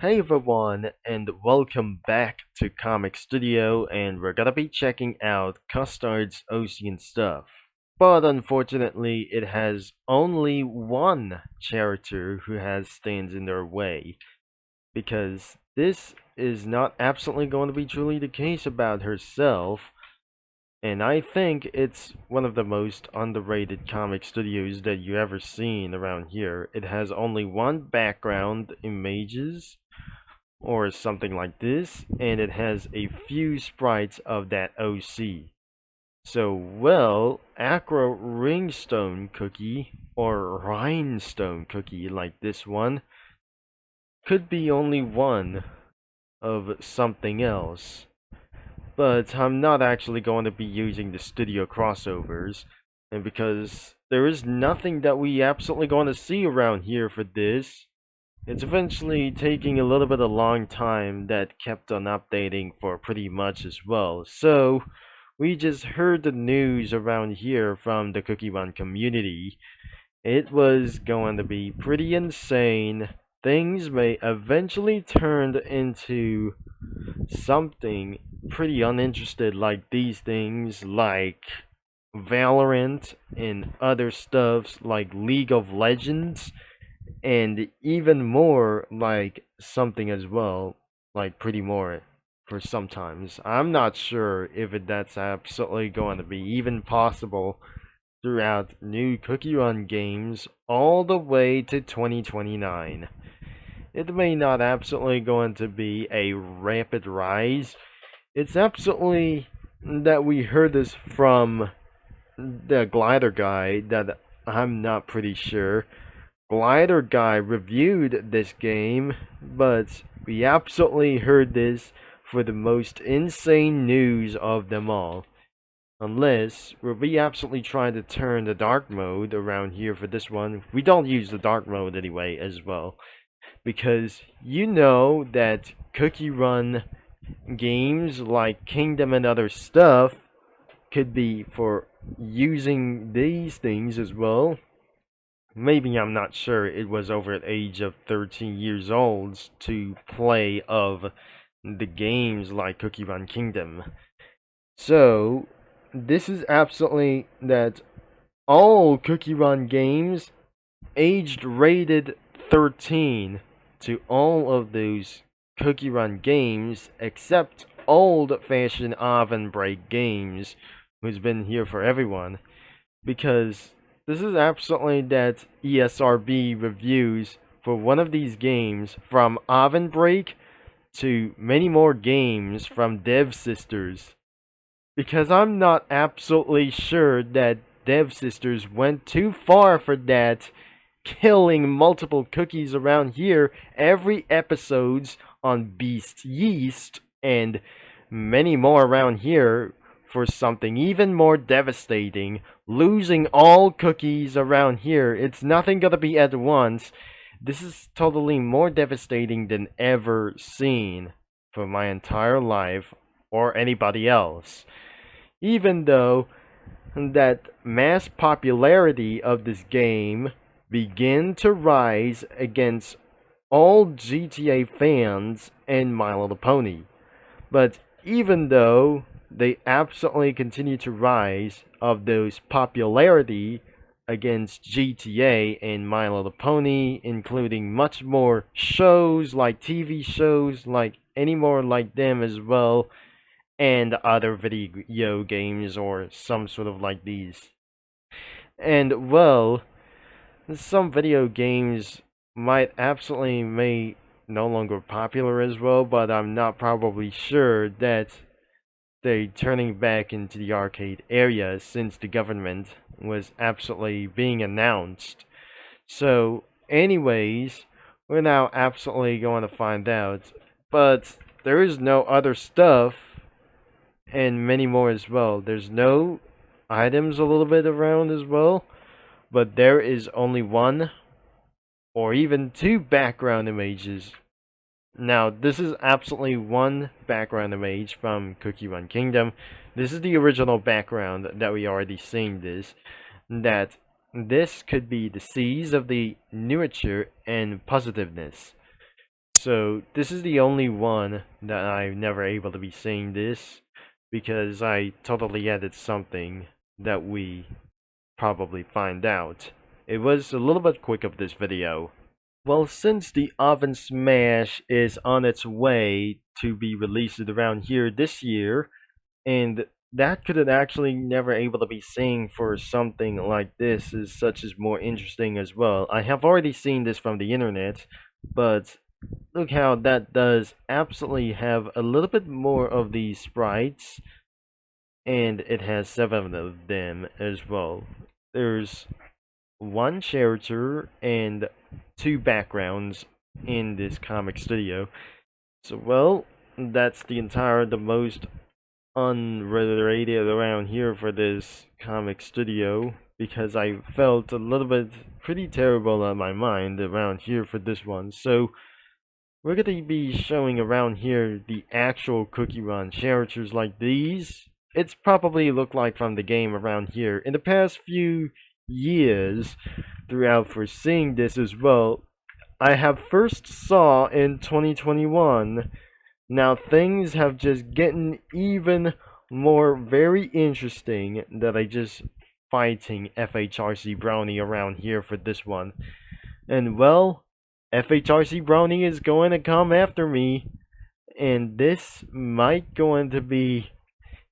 Hey everyone, and welcome back to Comic Studio, and we're gonna be checking out Custar's Ocean stuff. But unfortunately, it has only one character who has stands in their way, because this is not absolutely going to be truly the case about herself, and I think it's one of the most underrated comic studios that you ever seen around here. It has only one background images or something like this, and it has a few sprites of that OC. So, well, Acro Ringstone Cookie or Rhinestone Cookie like this one could be only one of something else. But I'm not actually going to be using the studio crossovers, and because there is nothing that we absolutely going to see around here for this, it's eventually taking a little bit of long time that kept on updating for pretty much as well. So we just heard the news around here from the Cookie Run community. It was going to be pretty insane. Things may eventually turn into something pretty uninterested, like these things like Valorant and other stuffs like League of Legends, and even more like something as well, like pretty more for sometimes. I'm not sure if that's absolutely going to be even possible throughout new Cookie Run games all the way to 2029. It may not absolutely going to be a rapid rise. It's absolutely that we heard this from the glider guy that I'm not pretty sure. Glider Guy reviewed this game, but we absolutely heard this for the most insane news of them all. Unless we'll be absolutely trying to turn the dark mode around here for this one. We don't use the dark mode anyway as well. Because you know that Cookie Run games like Kingdom and other stuff could be for using these things as well. Maybe I'm not sure it was over at age of 13 years old to play of the games like Cookie Run Kingdom. So this is absolutely that all Cookie Run games aged rated 13 to all of those Cookie Run games except old-fashioned oven break games, who's been here for everyone, because this is absolutely that ESRB reviews for one of these games from Oven Break to many more games from Dev Sisters. Because I'm not absolutely sure that Dev Sisters went too far for that, killing multiple cookies around here every episodes on Beast Yeast and many more around here for something even more devastating, losing all cookies around here. It's nothing gonna be at once. This is totally more devastating than ever seen for my entire life or anybody else. Even though that mass popularity of this game begin to rise against all GTA fans and My Little Pony. But even though they absolutely continue to rise of those popularity against GTA and My Little Pony, including much more shows like TV shows, like any more like them as well, and other video games or some sort of like these. And well, some video games might absolutely may no longer popular as well, but I'm not probably sure that they turning back into the arcade area since the government was absolutely being announced. So, anyways, we're now absolutely going to find out. But there is no other stuff and many more as well. There's no items a little bit around as well, but there is only one or even two background images. Now, this is absolutely one background image from Cookie Run Kingdom. This is the original background that we already seen this. That this could be the seeds of the nurture and positiveness. So this is the only one that I'm never able to be seeing this because I totally added something that we probably find out. It was a little bit quick of this video. Well, since the Oven Smash is on its way to be released around here this year, and that could have actually never able to be seen for something like this is such as more interesting as well. I have already seen this from the internet, but look how that does absolutely have a little bit more of these sprites, and it has 7 of them as well. There's one character and 2 backgrounds in this comic studio. So well, that's the most unrated around here for this comic studio, because I felt a little bit pretty terrible on my mind around here for this one. So we're going to be showing around here the actual Cookie Run characters like these. It's probably looked like from the game around here. In the past few years, throughout for seeing this as well, I have first saw in 2021. Now things have just gotten even more very interesting that I just fighting FHRC Brownie around here for this one. And well, FHRC Brownie is going to come after me, and this might going to be,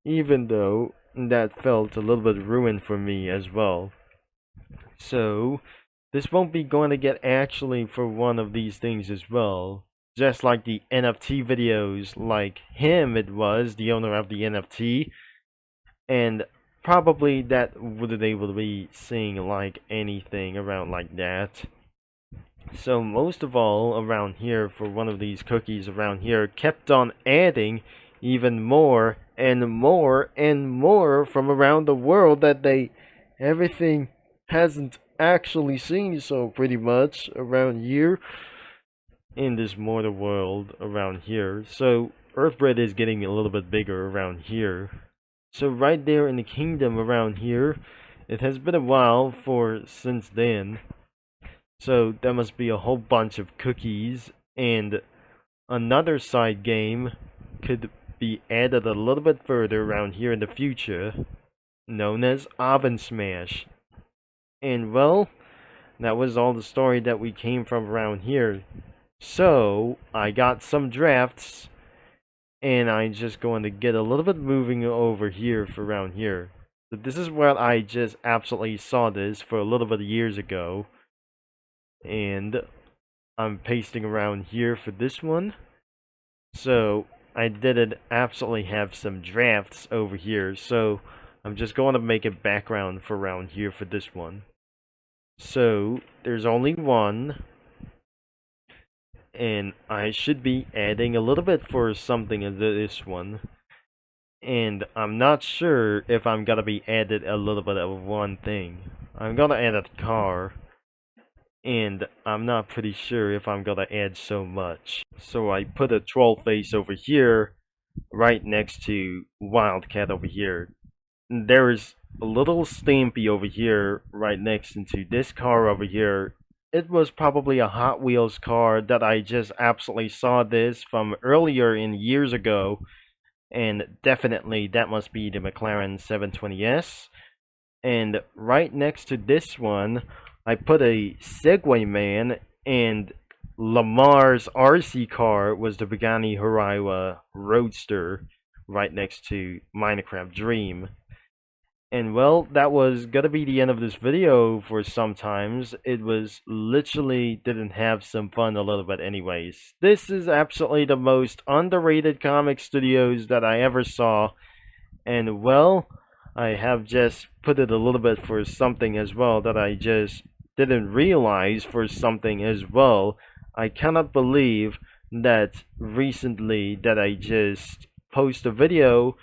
even though that felt a little bit ruined for me as well. So this won't be going to get actually for one of these things as well. Just like the NFT videos, like him it was, the owner of the NFT. And probably that wouldn't able to be seeing like anything around like that. So most of all around here for one of these cookies around here kept on adding even more and more and more from around the world that everything hasn't actually seen so pretty much around here in this mortal world around here. So Earthbread is getting a little bit bigger around here. So right there in the kingdom around here, it has been a while since then. So there must be a whole bunch of cookies, and another side game could be added a little bit further around here in the future, known as Oven Smash. And well, that was all the story that we came from around here. So I got some drafts, and I'm just going to get a little bit moving over here for around here. So this is what I just absolutely saw this for a little bit of years ago. And I'm pasting around here for this one. So I didn't absolutely have some drafts over here, so I'm just going to make a background for around here for this one. So there's only one, and I should be adding a little bit for something in this one. And I'm not sure if I'm gonna be added a little bit of one thing. I'm gonna add a car, and I'm not pretty sure if I'm gonna add so much. So I put a troll face over here, right next to Wildcat over here. And there is a little Stampy over here, right next to this car over here. It was probably a Hot Wheels car that I just absolutely saw this from earlier in years ago. And definitely that must be the McLaren 720S. And right next to this one, I put a Segway Man, and Lamar's RC car was the Pagani Huayra Roadster right next to Minecraft Dream. And well, that was gonna be the end of this video for sometimes. It was literally didn't have some fun a little bit anyways. This is absolutely the most underrated comic studios that I ever saw. And well, I have just put it a little bit for something as well that I just didn't realize for something as well. I cannot believe that recently that I just post a video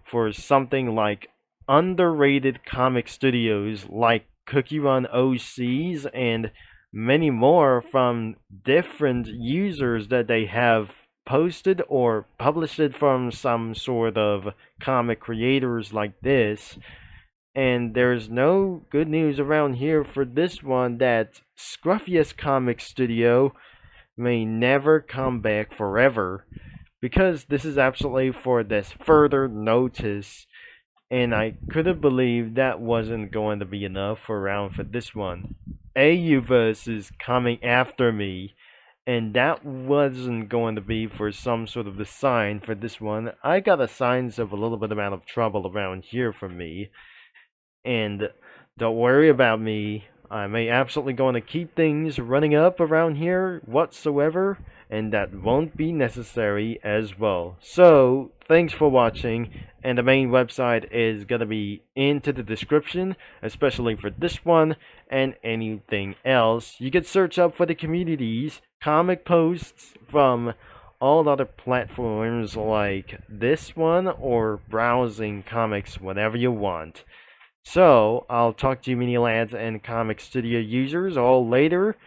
for something like underrated comic studios like Cookie Run OCs and many more from different users that they have posted or published it from some sort of comic creators like this. And there's no good news around here for this one, that Scruffiest Comic Studio may never come back forever, because this is absolutely for this further notice, and I couldn't believe that wasn't going to be enough for this one. AUverse is coming after me, and that wasn't going to be for some sort of the sign for this one. I got a signs of a little bit amount of trouble around here for me, and don't worry about me. I may absolutely going to keep things running up around here whatsoever, and that won't be necessary as well. So, thanks for watching, and the main website is going to be into the description, especially for this one and anything else. You can search up for the communities, comic posts from all other platforms like this one, or browsing comics whenever you want. So, I'll talk to you mini lads and Comic Studio users all later,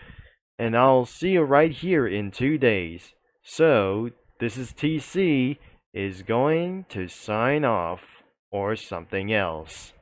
and I'll see you right here in 2 days. So, this is TC is going to sign off, or something else.